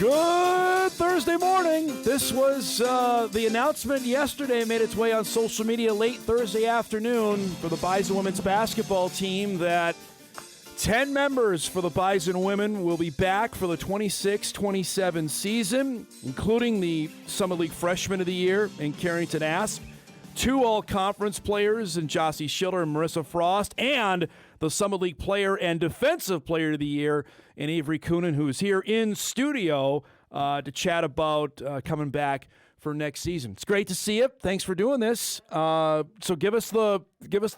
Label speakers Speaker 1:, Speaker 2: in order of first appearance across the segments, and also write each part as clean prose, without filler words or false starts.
Speaker 1: Good Thursday morning. This was the announcement yesterday, made its way on social media late Thursday afternoon for the Bison women's basketball team that 10 members for the Bison women will be back for the 26-27 season, including the Summit League Freshman of the Year in Carrington Asp, 2 all-conference players in Jossie Schiller and Marissa Frost, and the Summit League Player and Defensive Player of the Year in Avery Koenen, who is here in studio to chat about coming back for next season. It's great to see you. Thanks for doing this. So give us the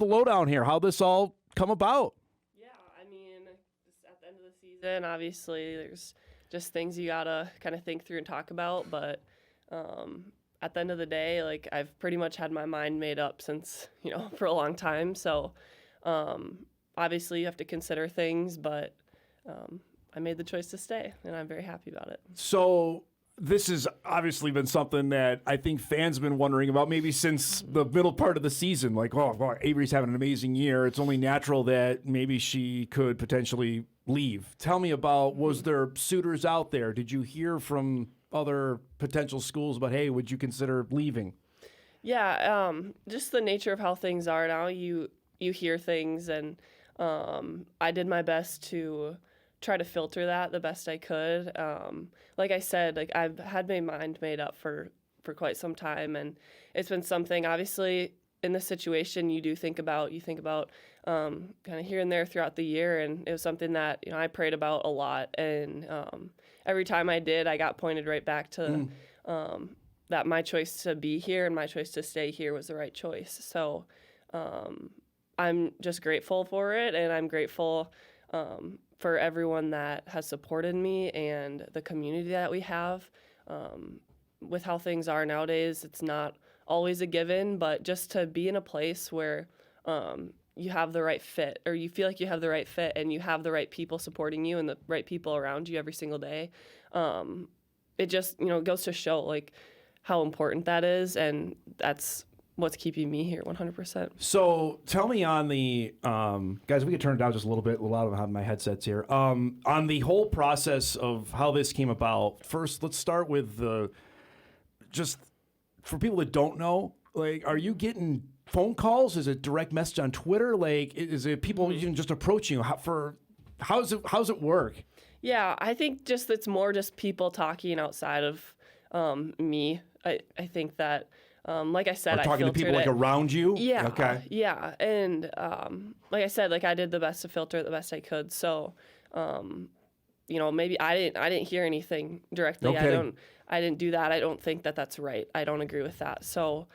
Speaker 1: lowdown here. How this all come about?
Speaker 2: Yeah, I mean, just at the end of the season, obviously, there's just things you gotta kind of think through and talk about. But at the end of the day, like, I've pretty much had my mind made up since, for a long time. So obviously you have to consider things, but I made the choice to stay, and I'm very happy about it.
Speaker 1: So this has obviously been something that I think fans have been wondering about maybe since the middle part of the season. Like, oh, Avery's having an amazing year. It's only natural that maybe she could potentially leave. Tell me about, was there suitors out there? Did you hear from other potential schools about, hey, would you consider leaving?
Speaker 2: Yeah, just the nature of how things are now. You hear things, and I did my best to try to filter that the best I could. Like I said, like, I've had my mind made up for quite some time, and it's been something, obviously, in this situation you think about kind of here and there throughout the year, and it was something that I prayed about a lot, and every time I did, I got pointed right back to that my choice to be here and my choice to stay here was the right choice. So I'm just grateful for it, and I'm grateful for everyone that has supported me and the community that we have. With how things are nowadays, it's not always a given, but just to be in a place where you have the right fit, or you feel like you have the right fit, and you have the right people supporting you and the right people around you every single day, it just goes to show like how important that is, and that's what's keeping me here 100%.
Speaker 1: So tell me on the, guys, we could turn it down just a little bit. A lot of my headsets here. On the whole process of how this came about, first, let's start with just for people that don't know, like, are you getting phone calls? Is it direct message on Twitter? Like, is it people even just approaching you? How's it work?
Speaker 2: Yeah, I think just it's more just people talking outside of me. I think that, like I said,
Speaker 1: or talking to people like around you?
Speaker 2: Yeah.
Speaker 1: Okay.
Speaker 2: Yeah. And like I said, like, I did the best to filter it the best I could. So, maybe I didn't hear anything directly.
Speaker 1: No,
Speaker 2: I didn't do that. I don't think that that's right. I don't agree with that. So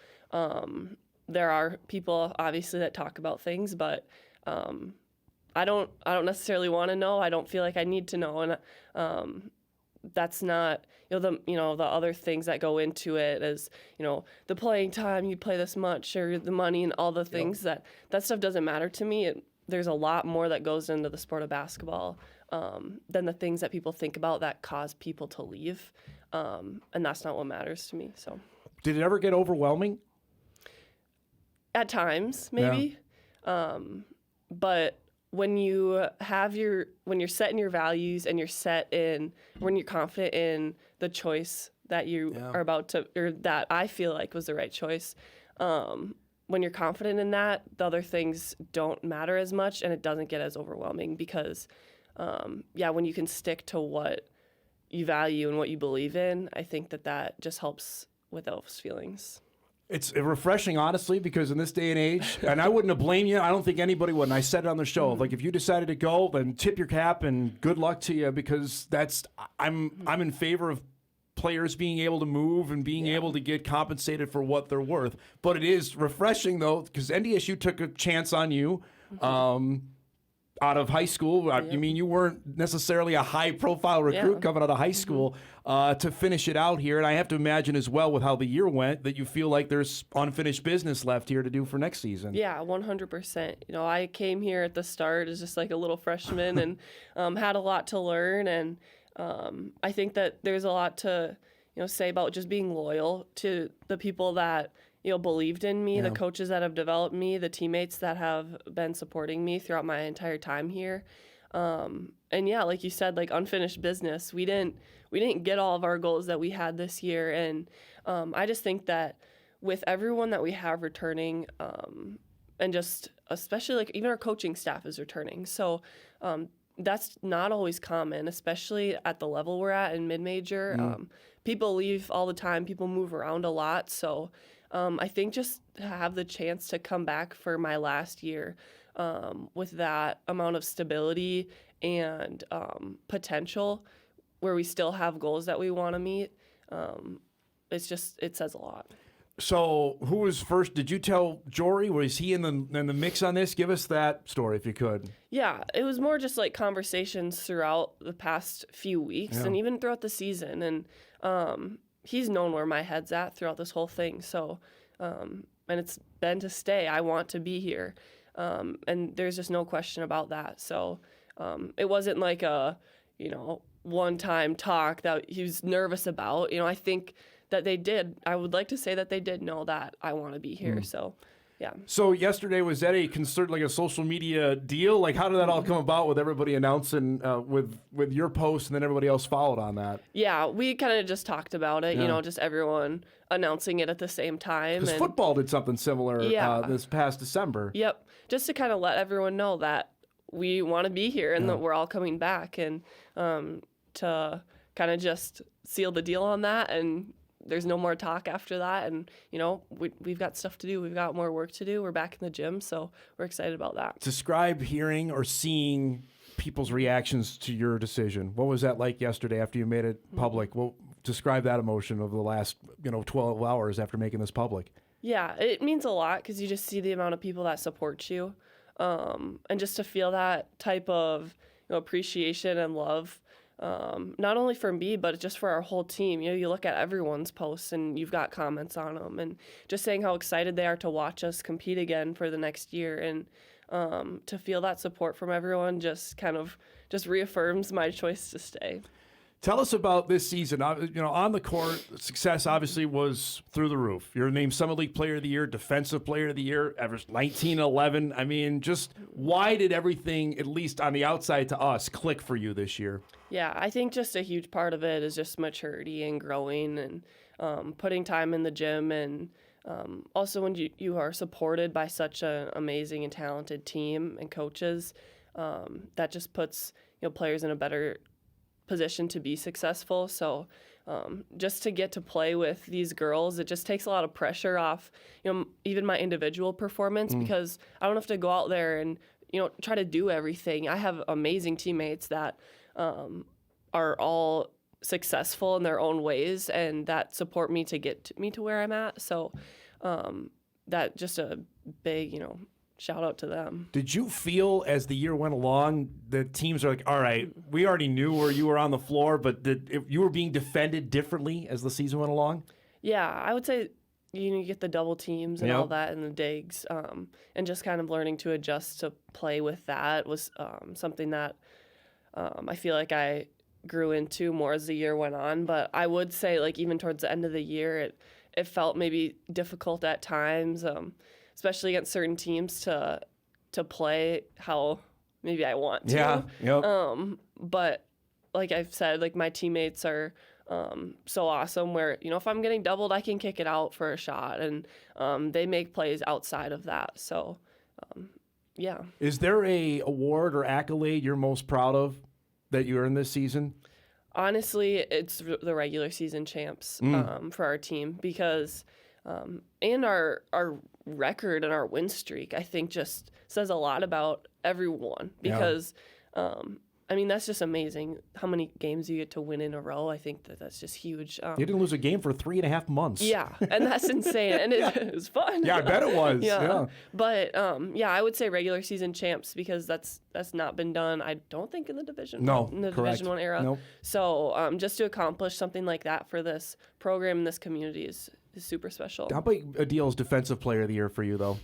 Speaker 2: there are people obviously that talk about things, but I don't necessarily want to know. I don't feel like I need to know. And that's not, the other things that go into it is, the playing time, you play this much, or the money and all the things. That stuff doesn't matter to me. There's a lot more that goes into the sport of basketball than the things that people think about that cause people to leave. And that's not what matters to me. So,
Speaker 1: did it ever get overwhelming?
Speaker 2: At times, maybe. Yeah. But when you're set in your values, and when you're confident in the choice that you are about to, or that I feel like was the right choice, when you're confident in that, the other things don't matter as much, and it doesn't get as overwhelming because, when you can stick to what you value and what you believe in, I think that just helps with those feelings.
Speaker 1: It's refreshing, honestly, because in this day and age, and I wouldn't have blamed you. I don't think anybody would. And I said it on the show, like, if you decided to go, then tip your cap and good luck to you, because I'm in favor of players being able to move and being able to get compensated for what they're worth. But it is refreshing, though, because NDSU took a chance on you. Out of high school. I mean, you weren't necessarily a high-profile recruit coming out of high school to finish it out here. And I have to imagine as well, with how the year went, that you feel like there's unfinished business left here to do for next season.
Speaker 2: Yeah, 100%. I came here at the start as just like a little freshman and had a lot to learn. And I think that there's a lot to say about just being loyal to the people that believed in me, the coaches that have developed me, the teammates that have been supporting me throughout my entire time here. and yeah, like you said, like unfinished business. We didn't get all of our goals that we had this year, and I just think that with everyone that we have returning, and just especially like even our coaching staff is returning, so that's not always common, especially at the level we're at in mid-major. People leave all the time. People move around a lot, so I think just to have the chance to come back for my last year with that amount of stability and potential, where we still have goals that we want to meet, it says a lot.
Speaker 1: So who was first? Did you tell Jory? Was he in the mix on this? Give us that story if you could.
Speaker 2: Yeah, it was more just like conversations throughout the past few weeks and even throughout the season. And he's known where my head's at throughout this whole thing. So, and it's been to stay. I want to be here. And there's just no question about that. So it wasn't like a, one-time talk that he was nervous about. I think that they did. I would like to say that they did know that I want to be here. So, yeah.
Speaker 1: So yesterday, was that a concert, like a social media deal? Like, how did that all come about with everybody announcing with your post and then everybody else followed on that?
Speaker 2: Yeah, we kind of just talked about it, just everyone announcing it at the same time.
Speaker 1: Because football did something similar this past December.
Speaker 2: Yep, just to kind of let everyone know that we want to be here and that we're all coming back, and to kind of just seal the deal on that, and there's no more talk after that. And, we've got stuff to do. We've got more work to do. We're back in the gym, so we're excited about that.
Speaker 1: Describe hearing or seeing people's reactions to your decision. What was that like yesterday after you made it public? Well, describe that emotion of the last, 12 hours after making this public.
Speaker 2: Yeah, it means a lot because you just see the amount of people that support you. And just to feel that type of appreciation and love, not only for me, but just for our whole team. You look at everyone's posts and you've got comments on them, and just saying how excited they are to watch us compete again for the next year. And to feel that support from everyone just kind of just reaffirms my choice to stay.
Speaker 1: Tell us about this season. On the court, success obviously was through the roof. You're named Summit League Player of the Year, Defensive Player of the Year, averaged 19-11. I mean, just why did everything, at least on the outside to us, click for you this year?
Speaker 2: Yeah, I think just a huge part of it is just maturity and growing and putting time in the gym. And also when you are supported by such an amazing and talented team and coaches, that just puts players in a better position to be successful. So just to get to play with these girls, it just takes a lot of pressure off, even my individual performance, because I don't have to go out there and, try to do everything. I have amazing teammates that are all successful in their own ways and that support me to get me to where I'm at. So that just a big, shout out to them.
Speaker 1: Did you feel as the year went along that teams are like, all right, we already knew where you were on the floor, but you were being defended differently as the season went along?
Speaker 2: Yeah, I would say you get the double teams and all that and the digs, and just kind of learning to adjust to play with that was something that I feel like I grew into more as the year went on. But I would say, like, even towards the end of the year, it felt maybe difficult at times, especially against certain teams to play how maybe I want to.
Speaker 1: Yeah. Yep.
Speaker 2: But like I've said, like my teammates are so awesome where, if I'm getting doubled, I can kick it out for a shot, and they make plays outside of that. So, yeah. Is
Speaker 1: there a award or accolade you're most proud of that you earned this season?
Speaker 2: Honestly, it's the regular season champs for our team, because and our record and our win streak, I think, just says a lot about everyone, because that's just amazing how many games you get to win in a row. I think that's just huge.
Speaker 1: You didn't lose a game for 3.5 months.
Speaker 2: Yeah, and that's insane, and it was fun.
Speaker 1: Yeah, I bet it was. Yeah.
Speaker 2: But I would say regular season champs, because that's not been done, I don't think, in the Division Division I era.
Speaker 1: Nope.
Speaker 2: So just to accomplish something like that for this program and this community is super special.
Speaker 1: How big a deal is Defensive Player of the Year for you, though?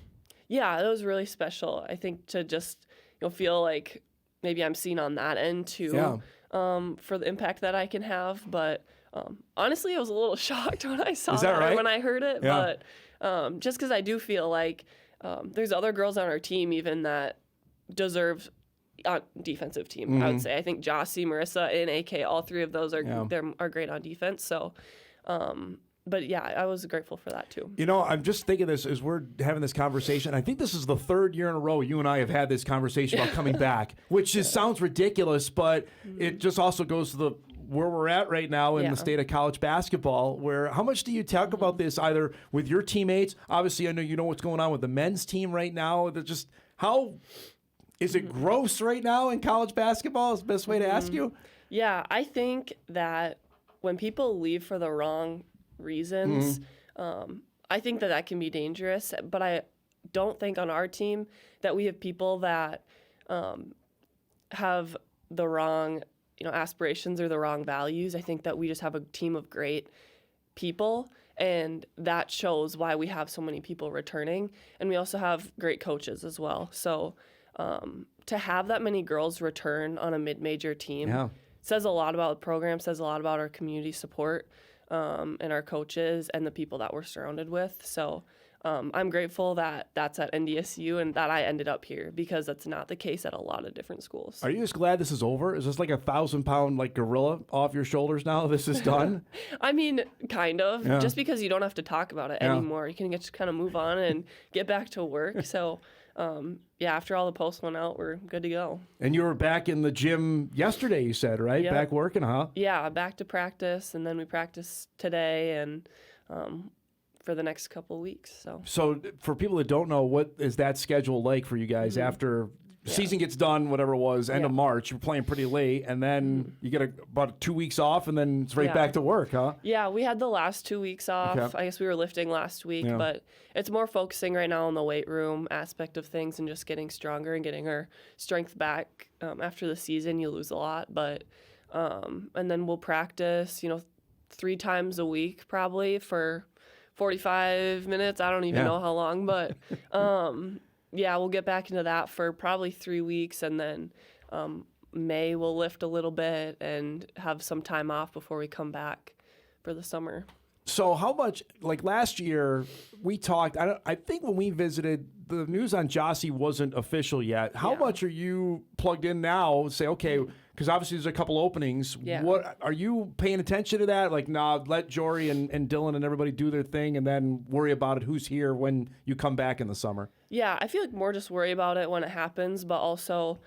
Speaker 2: Yeah, it was really special. I think to just feel like maybe I'm seen on that end too, for the impact that I can have. But honestly, I was a little shocked when I saw that,
Speaker 1: right?
Speaker 2: when I heard it. Yeah. But just because I do feel like there's other girls on our team even that deserve defensive team, I would say. I think Jossie, Marissa, and AK, all three of those are great on defense. So, but yeah, I was grateful for that too.
Speaker 1: You know, I'm just thinking this as we're having this conversation. I think this is the third year in a row you and I have had this conversation about coming back, which just sounds ridiculous, but it just also goes to where we're at right now in the state of college basketball. Where how much do you talk about this either with your teammates? Obviously, I know you know what's going on with the men's team right now. They're just how is it gross right now in college basketball? Is the best way to ask you.
Speaker 2: Yeah, I think that when people leave for the wrong reasons, I think that can be dangerous. But I don't think on our team that we have people that have the wrong aspirations or the wrong values. I think that we just have a team of great people, and that shows why we have so many people returning. And we also have great coaches as well. So to have that many girls return on a mid-major team says a lot about the program, says a lot about our community support and our coaches and the people that we're surrounded with. So I'm grateful that that's at NDSU and that I ended up here, because that's not the case at a lot of different schools.
Speaker 1: Are you just glad this is over? Is this like 1,000-pound gorilla off your shoulders now? This is done?
Speaker 2: I mean, kind of. Yeah. Just because you don't have to talk about it anymore. You can just kind of move on and get back to work. So, after all the posts went out, we're good to go. And you were back in the gym yesterday, you said, right? Yep. Back working, huh? Yeah, back to practice, and then we practiced today and for the next couple of weeks. So for people that don't know, what is that schedule like for you guys after season gets done, whatever it was, end of March? You're playing pretty late, and then you get about 2 weeks off, and then it's right back to work, huh? Yeah, we had the last 2 weeks off. Okay. I guess we were lifting last week, but it's more focusing right now on the weight room aspect of things and just getting stronger and getting our strength back. After the season, you lose a lot, but and then we'll practice, 3 times a week probably for 45 minutes. I don't even know how long, but we'll get back into that for probably 3 weeks, and then May we'll lift a little bit and have some time off before we come back for the summer. So how much, last year we talked, I think when we visited, the news on Jossie wasn't official yet. How much are you plugged in now? Say, okay, because obviously there's a couple openings. Yeah. What are you paying attention to that? Let Jory and Dylan and everybody do their thing, and then worry about it, who's here when you come back in the summer. Yeah, I feel like more just worry about it when it happens, but also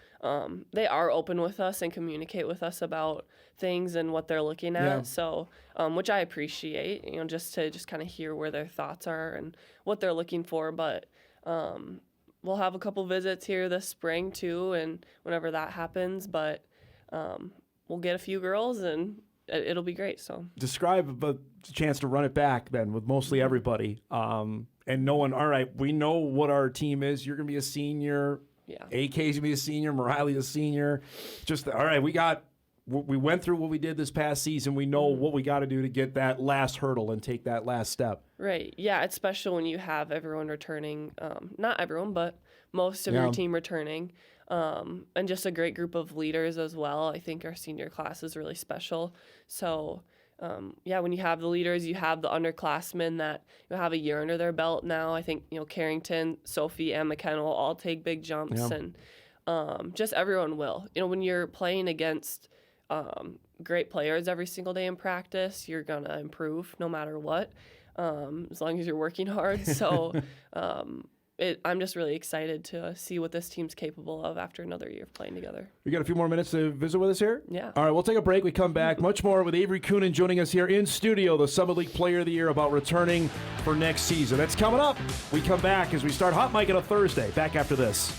Speaker 2: they are open with us and communicate with us about things and what they're looking at. Yeah. So, which I appreciate, just to kind of hear where their thoughts are and what they're looking for. But we'll have a couple visits here this spring too, and whenever that happens. But we'll get a few girls, and it'll be great. So describe a chance to run it back then with mostly everybody, and knowing, all right, we know what our team is. You're going to be a senior. Yeah. AK's going to be a senior. Mariley's a senior. Just, all right, we went through what we did this past season. We know what we got to do to get that last hurdle and take that last step. Right. Yeah, it's special when you have everyone returning. Not everyone, but most of your team returning. And just a great group of leaders as well. I think our senior class is really special. So, when you have the leaders, you have the underclassmen that have a year under their belt now. I think, Carrington, Sophie, and McKenna will all take big jumps, and just everyone will. When you're playing against great players every single day in practice, you're going to improve no matter what, as long as you're working hard. So I'm just really excited to see what this team's capable of after another year of playing together. We got a few more minutes to visit with us here? Yeah. All right, we'll take a break. We come back. Much more with Avery Koenen joining us here in studio, the Summit League Player of the Year, about returning for next season. That's coming up. We come back as we start Hot Mic on a Thursday. Back after this.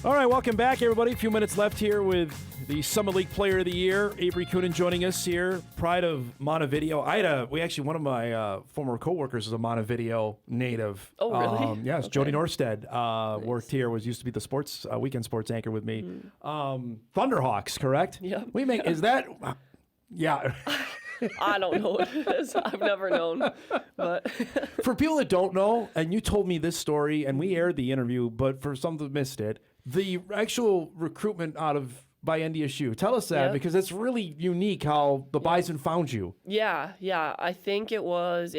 Speaker 2: All right, welcome back, everybody. A few minutes left here with the Summit League Player of the Year, Avery Koenen joining us here. Pride of Montevideo. One of my former coworkers is a Montevideo native. Oh, really? Yes, okay. Jody Norstead nice. Worked here. Used to be the sports weekend sports anchor with me. Thunderhawks, correct? Yeah. Is that? Yeah. I don't know what it is. I've never known. But for people that don't know, and you told me this story, and we aired the interview, but for some that missed it, the actual recruitment by NDSU. Tell us that, because it's really unique how the Bison found you. Yeah. I think it was,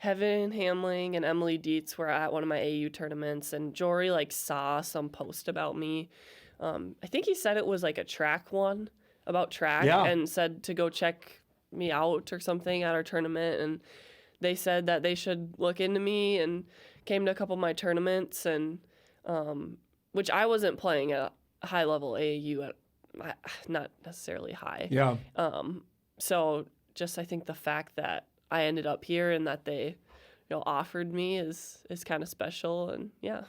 Speaker 2: Heaven Hamling and Emily Dietz were at one of my AU tournaments, and Jory like saw some post about me. I think he said it was like a track one about track, and said to go check me out or something at our tournament. And they said that they should look into me, and came to a couple of my tournaments, and which I wasn't playing at a high level AAU at, not necessarily high.
Speaker 1: Yeah.
Speaker 2: So just I think the fact that I ended up here and that they, offered me is kind of special, and yeah.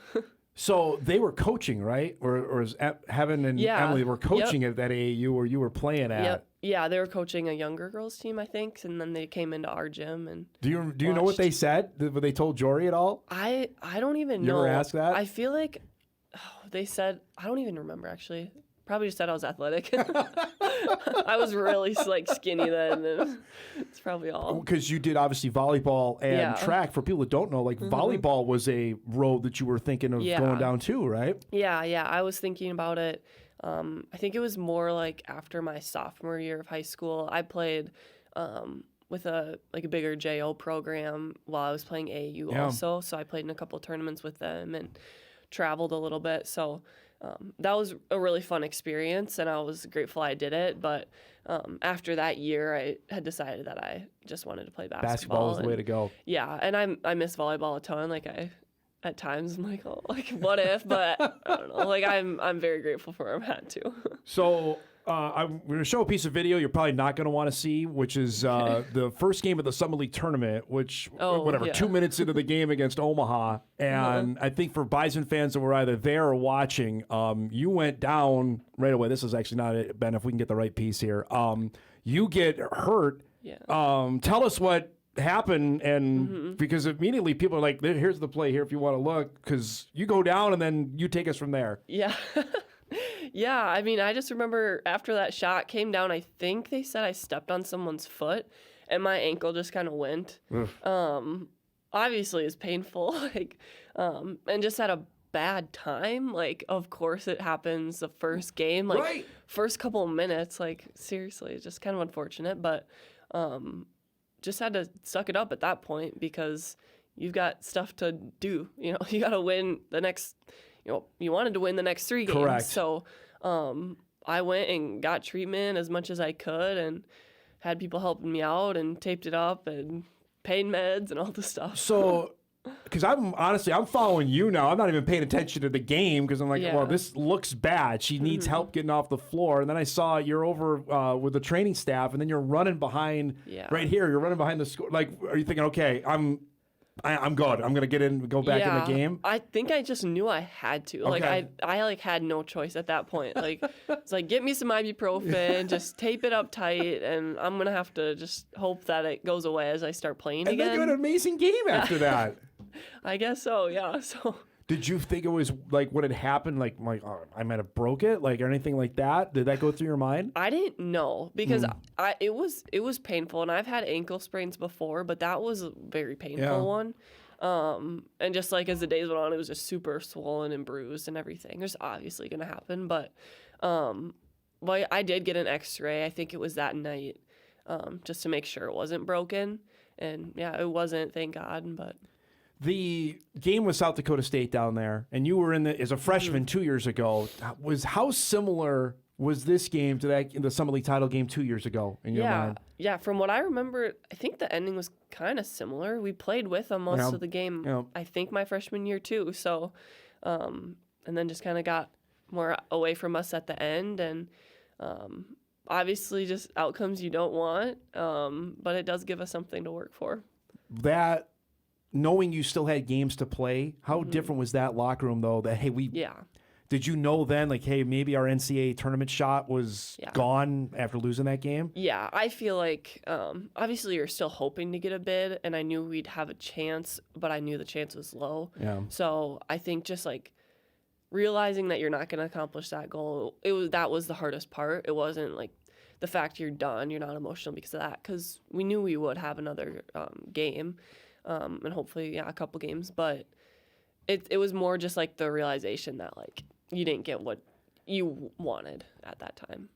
Speaker 1: So they were coaching, right? Or is Heaven and Emily were coaching at that AAU where you were playing at?
Speaker 2: Yep. Yeah, they were coaching a younger girls team, I think, and then they came into our gym and.
Speaker 1: Do you know what they said? Were they told Jory at all?
Speaker 2: I don't even know.
Speaker 1: You ever ask that?
Speaker 2: I feel like they said, I don't even remember actually. Probably just said I was athletic. I was really skinny then. And it's probably all.
Speaker 1: Because you did obviously volleyball and track. For people that don't know, volleyball was a road that you were thinking of going down too, right?
Speaker 2: Yeah. I was thinking about it. I think it was more like after my sophomore year of high school. I played with a bigger JO program while I was playing AAU also. So I played in a couple of tournaments with them and traveled a little bit. So that was a really fun experience, and I was grateful I did it. But after that year, I had decided that I just wanted to play basketball.
Speaker 1: Basketball was the way to go.
Speaker 2: Yeah, and I miss volleyball a ton. At times I'm like, oh, what if? But I don't know. I'm very grateful for where I'm at too.
Speaker 1: So I'm going to show a piece of video you're probably not going to want to see, which is the first game of the Summer League tournament, which, 2 minutes into the game against Omaha. And I think for Bison fans that were either there or watching, you went down right away. This is actually not it, Ben, if we can get the right piece here. You get hurt.
Speaker 2: Yeah.
Speaker 1: Tell us what happened, and because immediately people are like, here's the play here if you want to look, because you go down and then you take us from there.
Speaker 2: Yeah. Yeah, I mean, I just remember after that shot came down, I think they said I stepped on someone's foot, and my ankle just kind of went. Obviously, it's painful, and just had a bad time. Of course it happens the first game, first couple of minutes. Seriously, it's just kind of unfortunate, but just had to suck it up at that point because you've got stuff to do. You got to win the next. You wanted to win the next 3 games.
Speaker 1: Correct.
Speaker 2: So I went and got treatment as much as I could and had people helping me out and taped it up and pain meds and all the stuff.
Speaker 1: So, because I'm following you now. I'm not even paying attention to the game because I'm like, well, this looks bad. She needs help getting off the floor. And then I saw you're over with the training staff, and then you're running behind right here. You're running behind the score. Are you thinking, okay, I'm good. I'm gonna get in, go back in the game.
Speaker 2: I think I just knew I had to.
Speaker 1: Okay.
Speaker 2: I had no choice at that point. It's get me some ibuprofen, just tape it up tight, and I'm gonna have to just hope that it goes away as I start playing again.
Speaker 1: And then you had an amazing game after that.
Speaker 2: I guess so. Yeah. So.
Speaker 1: Did you think it was what had happened? I might have broke it, or anything like that? Did that go through your mind?
Speaker 2: I didn't know because it was painful, and I've had ankle sprains before, but that was a very painful one. And just as the days went on, it was just super swollen and bruised and everything. It's obviously gonna happen, but I did get an X-ray. I think it was that night, just to make sure it wasn't broken, and it wasn't, thank God, but.
Speaker 1: The game was South Dakota State down there, and you were as a freshman 2 years ago. How similar was this game to the Summer League title game 2 years ago in your mind?
Speaker 2: Yeah. From what I remember, I think the ending was kind of similar. We played with them most of the game. I think my freshman year too. So, and then just kind of got more away from us at the end, and obviously just outcomes you don't want. But it does give us something to work for.
Speaker 1: That. Knowing you still had games to play, how different was that locker room, though, that, hey, did you know then, hey, maybe our NCAA tournament shot was gone after losing that game?
Speaker 2: Yeah, I feel obviously you're still hoping to get a bid, and I knew we'd have a chance, but I knew the chance was low.
Speaker 1: Yeah.
Speaker 2: So I think just, realizing that you're not going to accomplish that goal, that was the hardest part. It wasn't, the fact you're done, you're not emotional because of that, because we knew we would have another game. And hopefully, a couple games. But it was more just the realization that you didn't get what you wanted at that time.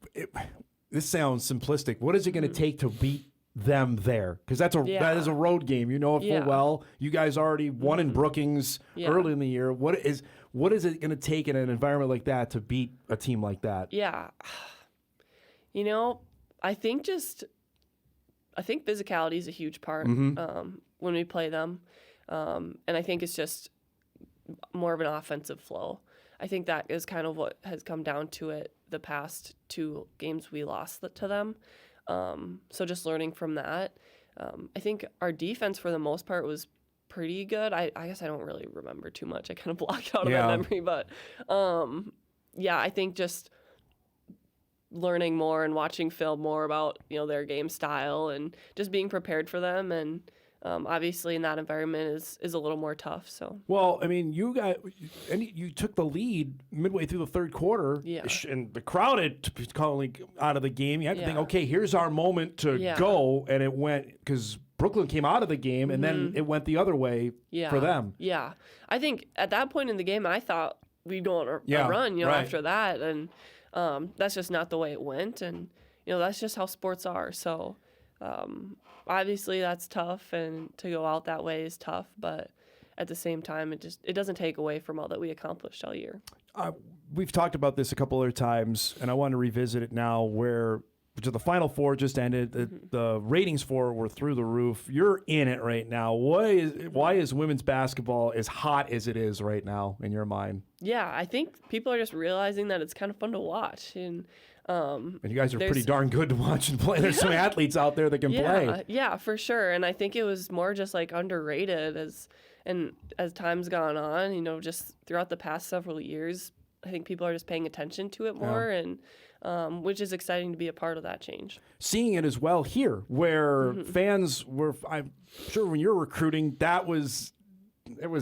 Speaker 1: This sounds simplistic. What is it going to take to beat them there? Because that is a road game. You know it full well. You guys already won in Brookings early in the year. What is it going to take in an environment like that to beat a team like that?
Speaker 2: Yeah. I think physicality is a huge part when we play them. And I think it's just more of an offensive flow. I think that is kind of what has come down to it the past 2 games we lost to them. So just learning from that. I think our defense for the most part was pretty good. I guess I don't really remember too much. I kind of blocked out of my memory. But I think just learning more and watching film more about their game style and just being prepared for them. And obviously in that environment is a little more tough. So
Speaker 1: well, I mean, you took the lead midway through the third quarter, and the crowd had calling out of the game. You had to think, okay, here's our moment to go, and it went because Brooklyn came out of the game, and then it went the other way for them.
Speaker 2: Yeah, I think at that point in the game, I thought we'd go on a run, after that, and that's just not the way it went, and that's just how sports are. So. Obviously that's tough, and to go out that way is tough, but at the same time, it doesn't take away from all that we accomplished all year.
Speaker 1: We've talked about this a couple other times, and I want to revisit it now where the Final Four just ended. The ratings for it were through the roof. You're in it right now. Why is women's basketball as hot as it is right now in your mind? Yeah,
Speaker 2: I think people are just realizing that it's kind of fun to watch, and
Speaker 1: you guys are pretty darn good to watch and play. There's some athletes out there that can play.
Speaker 2: Yeah, for sure. And I think it was more just like underrated as time's gone on, just throughout the past several years, I think people are just paying attention to it more, and which is exciting to be a part of that change.
Speaker 1: Seeing it as well here, where fans were, I'm sure when you're recruiting, it was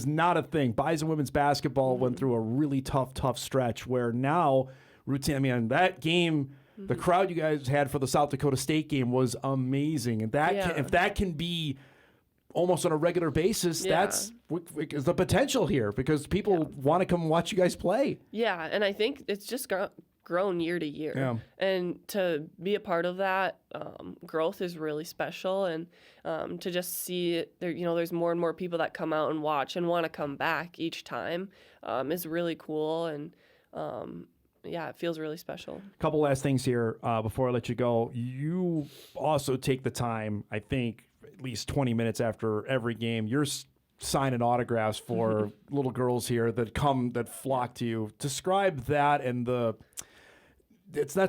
Speaker 1: not a thing. Bison women's basketball went through a really tough stretch where now routine. I mean, that game, the crowd you guys had for the South Dakota State game was amazing, and if that can be almost on a regular basis, that's the potential here because people want to come watch you guys play.
Speaker 2: Yeah, and I think it's just grown year to year.
Speaker 1: Yeah.
Speaker 2: And to be a part of that growth is really special, and to just see it, there's more and more people that come out and watch and want to come back each time is really cool, and it feels really special.
Speaker 1: A couple last things here before I let you go. You also take the time, I think, at least 20 minutes after every game. You're signing autographs for little girls here that flock to you. Describe that and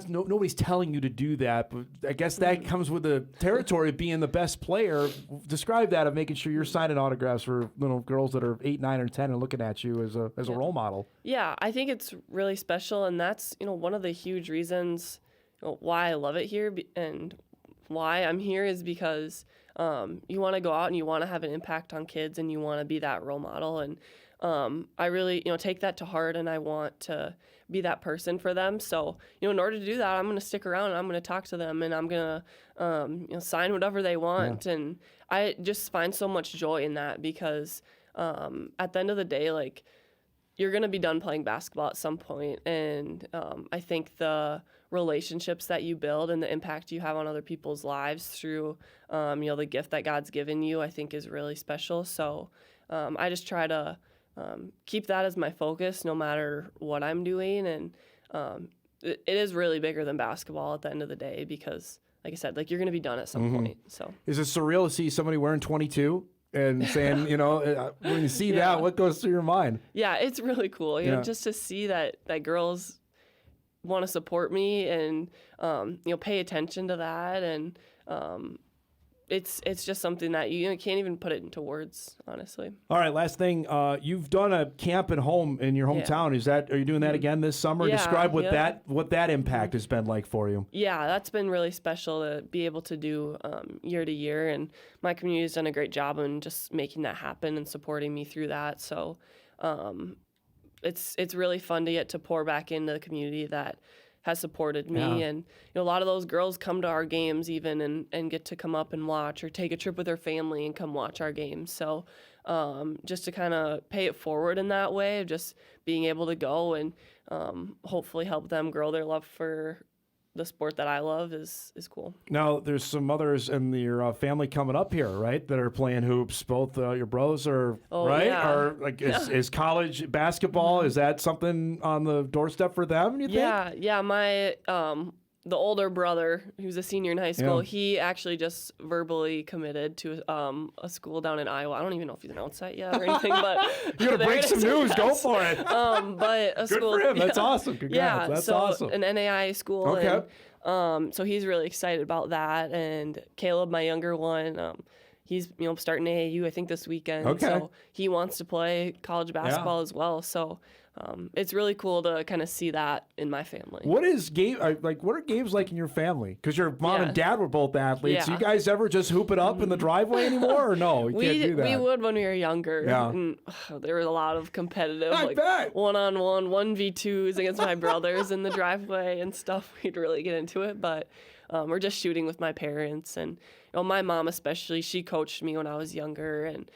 Speaker 1: nobody's telling you to do that, but I guess that comes with the territory of being the best player. Describe that of making sure you're signing autographs for little girls that are 8, 9, or 10 and looking at you as a role model.
Speaker 2: Yeah, I think it's really special, and that's one of the huge reasons why I love it here and why I'm here is because you want to go out and you want to have an impact on kids and you want to be that role model, and I really take that to heart, and I want to be that person for them. So in order to do that, I'm going to stick around and I'm going to talk to them, and I'm going to sign whatever they want. And I just find so much joy in that because at the end of the day, like, you're going to be done playing basketball at some point, and I think the relationships that you build and the impact you have on other people's lives through the gift that God's given you, I think is really special. So I just try to keep that as my focus no matter what I'm doing, and it is really bigger than basketball at the end of the day because, like I said, like, you're going to be done at some point. So
Speaker 1: is it surreal to see somebody wearing 22 and saying, when you see that, what goes through your mind?
Speaker 2: Yeah, it's really cool, just to see that girls want to support me and pay attention to that, and it's just something that you can't even put it into words, honestly.
Speaker 1: All right, last thing. You've done a camp at home in your hometown. Are you doing that again this summer?
Speaker 2: Yeah,
Speaker 1: Describe what that impact has been like for you.
Speaker 2: Yeah, that's been really special to be able to do year to year, and my community has done a great job in just making that happen and supporting me through that. So it's really fun to get to pour back into the community that has supported me. And a lot of those girls come to our games even and get to come up and watch or take a trip with their family and come watch our games. So just to kind of pay it forward in that way of just being able to go and hopefully help them grow their love for the sport that I love is cool.
Speaker 1: Now, there's some others in your family coming up here, right, that are playing hoops. Both your bros are, right?
Speaker 2: Yeah.
Speaker 1: Are like is college basketball, is that something on the doorstep for them, you think?
Speaker 2: Yeah. My the older brother, who's a senior in high school,
Speaker 1: Yeah.
Speaker 2: he actually just verbally committed to a school down in Iowa. I don't even know if he's announced that yet or anything, but
Speaker 1: You're going to break some news. Go for it.
Speaker 2: But a
Speaker 1: Good
Speaker 2: school,
Speaker 1: for him. That's
Speaker 2: yeah.
Speaker 1: awesome. Congrats.
Speaker 2: Yeah,
Speaker 1: That's
Speaker 2: so
Speaker 1: awesome.
Speaker 2: an NAI school.
Speaker 1: Okay.
Speaker 2: And, so he's really excited about that. And Caleb, my younger one, he's starting AAU I think this weekend.
Speaker 1: Okay.
Speaker 2: So he wants to play college basketball as well. So it's really cool to kind of see that in my family.
Speaker 1: What is game like? What are games like in your family? Because your mom and dad were both athletes.
Speaker 2: Yeah.
Speaker 1: You guys ever just hoop it up in the driveway anymore, or no? You can't do that.
Speaker 2: We would when we were younger.
Speaker 1: Yeah.
Speaker 2: And, there was a lot of competitive,
Speaker 1: I bet.
Speaker 2: one-on-one, 1v2s against my brothers in the driveway and stuff. We'd really get into it, but we're just shooting with my parents. And my mom especially, she coached me when I was younger, and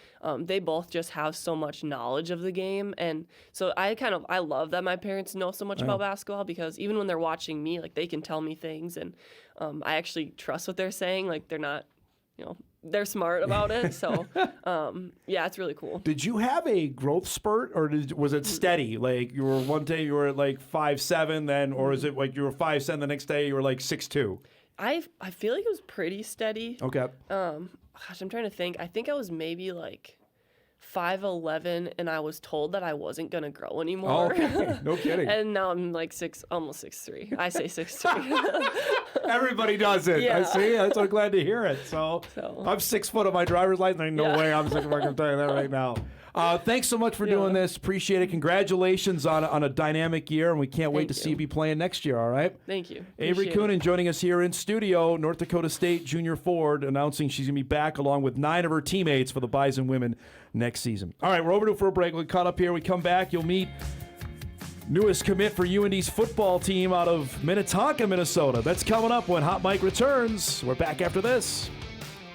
Speaker 2: they both just have so much knowledge of the game. And so I love that my parents know so much about basketball, because even when they're watching me, like, they can tell me things, and I actually trust what they're saying. Like, they're not, they're smart about it. So, it's really cool.
Speaker 1: Did you have a growth spurt, or was it steady? Like, you were one day you were at like 5'7", then, or is it like you were 5'7", the next day you were like 6'2"?
Speaker 2: I feel like it was pretty steady.
Speaker 1: Okay.
Speaker 2: I'm trying to think. I think I was maybe like 5'11", and I was told that I wasn't gonna grow anymore.
Speaker 1: Oh, okay. No kidding.
Speaker 2: And now I'm like almost 6'3". I say 6'3".
Speaker 1: Everybody does it.
Speaker 2: Yeah.
Speaker 1: I see. That's so glad to hear it. So I'm 6 foot on my driver's license. Ain't no way I'm 6 foot. I can tell you that right now. Thanks so much for doing this. Appreciate it. Congratulations on a dynamic year, and we can't wait to see you be playing next year, all right?
Speaker 2: Thank you.
Speaker 1: Avery Koenen joining us here in studio, North Dakota State junior forward, announcing she's going to be back along with 9 of her teammates for the Bison women next season. All right, we're over for a break. We'll cut up here. We come back. You'll meet newest commit for UND's football team out of Minnetonka, Minnesota. That's coming up when Hot Mike returns. We're back after this.